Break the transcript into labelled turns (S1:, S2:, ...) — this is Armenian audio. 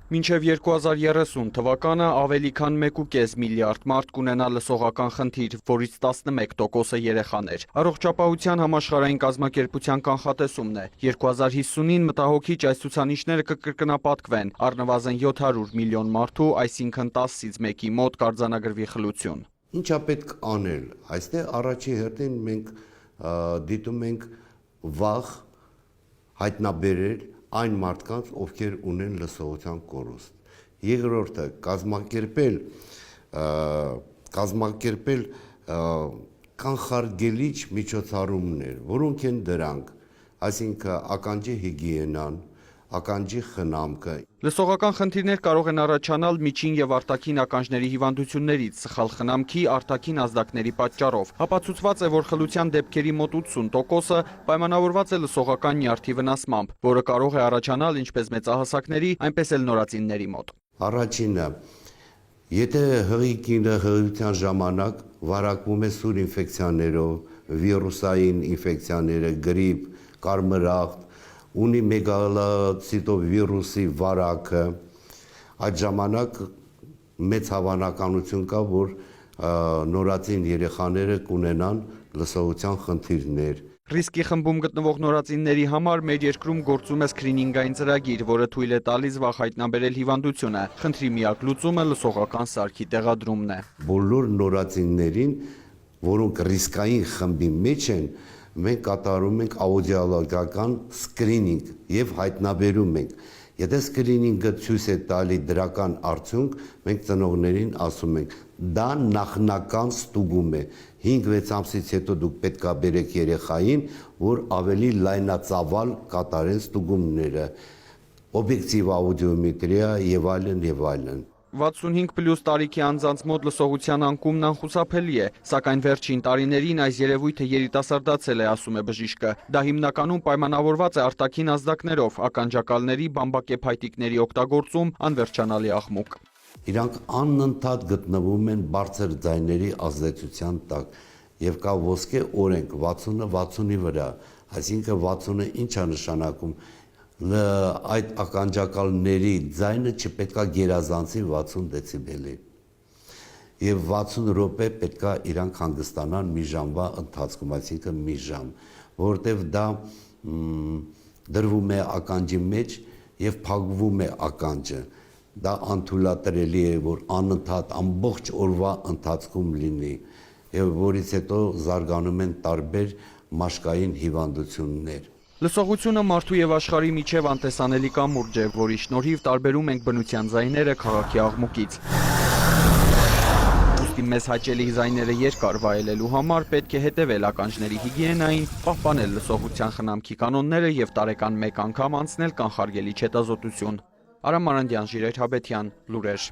S1: Մինչև 2030 թվականը ավելի քան 1,5 միլիարդ մարդ կունենա լսողական խնդիր, որից 11%-ը երեխաներ։ Առողջապահության համաշխարհային կազմակերպության կանխատեսումն է, 2050-ին մտահոգիչ այս ցուցանիշները կկրկնապատկվեն, առնվազն 700 միլիոն մարդու, այսինքն 10-ից 1-ի մոտ կարձանագրվի խլություն։
S2: Ինչա պետք անել։ Այստեղ առաջի հերթին մենք դիտում ենք վաղ հայտնաբերել այն մարդկանց, ովքեր ունեն լսողության կորուստ։ Երկրորդը կազմակերպել կանխարգելիչ միջոցառումներ, որոնք են դրանք, այսինքն ականջի հիգիենան, ականջի խնամքը։
S1: Լսողական խնդիրներ կարող են առաջանալ միջին եւ արտաքին ականջների հիվանդություններից, սխալ խնամքի, արտաքին ազդակների պատճառով։ Ապացուցված է, որ խլության դեպքերի մոտ 80%-ը պայմանավորված է լսողական նյարդի վնասմամբ, որը կարող է առաջանալ ինչպես մեծահասակների, այնպես էլ նորածինների մոտ։
S2: Առաջինը, եթե հղիքինը հղիության ժամանակ վարակվում է սուր ինֆեկցիաներով, վիրուսային ինֆեկցիաները, գրիպ, կարմրախտ, ունի մեգալոցիտով վիրուսի վարակը, այդ ժամանակ մեծ հավանականություն կա, որ նորածին երեխաները կունենան լսողության խնդիրներ։
S1: Ռիսկի խմբում գտնվող նորածինների համար մեր երկրում գործում է սկրինինգային ծրագիր, որը թույլ է տալիս վաղ հայտնաբերել հիվանդությունը։ Խնդրի միակ լուծումը լսողական սարքի տեղադրումն է։
S2: Բոլոր նորածիններին, որոնք ռիսկային խմբի մեջ են, մենք կատարում ենք աուդիոլոգիական սկրինինգ եւ հայտնաբերում ենք։ Եթե սկրինինգը ցույց է տալի դրական արդյունք, մենք ծնողներին ասում ենք, դա նախնական ստուգում է։ 5-6 ամսից հետո դուք պետք է բերեք երեխային, որ ավելի լայնածավալ կատարեն ստուգումները, օբյեկտիվ աուդիոմետրիա եւ այլն եւ այլն։
S1: 65+ տարիքի անձանց մոտ լսողության անկումն անխուսափելի է, սակայն վերջին տարիներին այս երևույթը երիտասարդացել է, ասում է բժիշկը։ Դա հիմնականում պայմանավորված է արտաքին ազդակներով, ականջակալների, բամբակեփայտիկների օգտագործում, անվերջանալի աղմուկ։
S2: Իրանք անընդհատ գտնվում են բարձր ձայների ազդեցության տակ եւ կա ոսկե օրենք 60-ը 60-ի վրա, այսինքն 60-ը ինչ է նշանակում, այդ ականջակալների ձայնը չպետք է գերազանցի 60 դեցիբելի եւ 60 րոպե պետք է իրանք հանգստանան մի ժամվա ընթացքում, այսինքն մի ժամ, որովհետեւ դա դրվում է ականջի մեջ եւ փակվում է ականջը։ Դա անթույլատրելի է, որ անընդհատ ամբողջ օրվա ընթացքում լինի եւ որից հետո զարգանում են տարբեր մաշկային հիվանդություններ։
S1: Լսողությունը մարդու եւ աշխարհի միջև անտեսանելի կամուրջ է, որի շնորհիվ տարբերում ենք բնության ձայները քաղաքի աղմուկից։ Ուստի մեզ հաճելի ձայները երկար վայելելու համար պետք է հետևել ականջների հիգիենային, պահպանել լսողության խնամքի կանոնները եւ տարեկան 1 անգամ անցնել կանխարգելիչ հետազոտություն։ Արամ Մարանդյան, Ժիրայր Հաբետյան, լուրեր։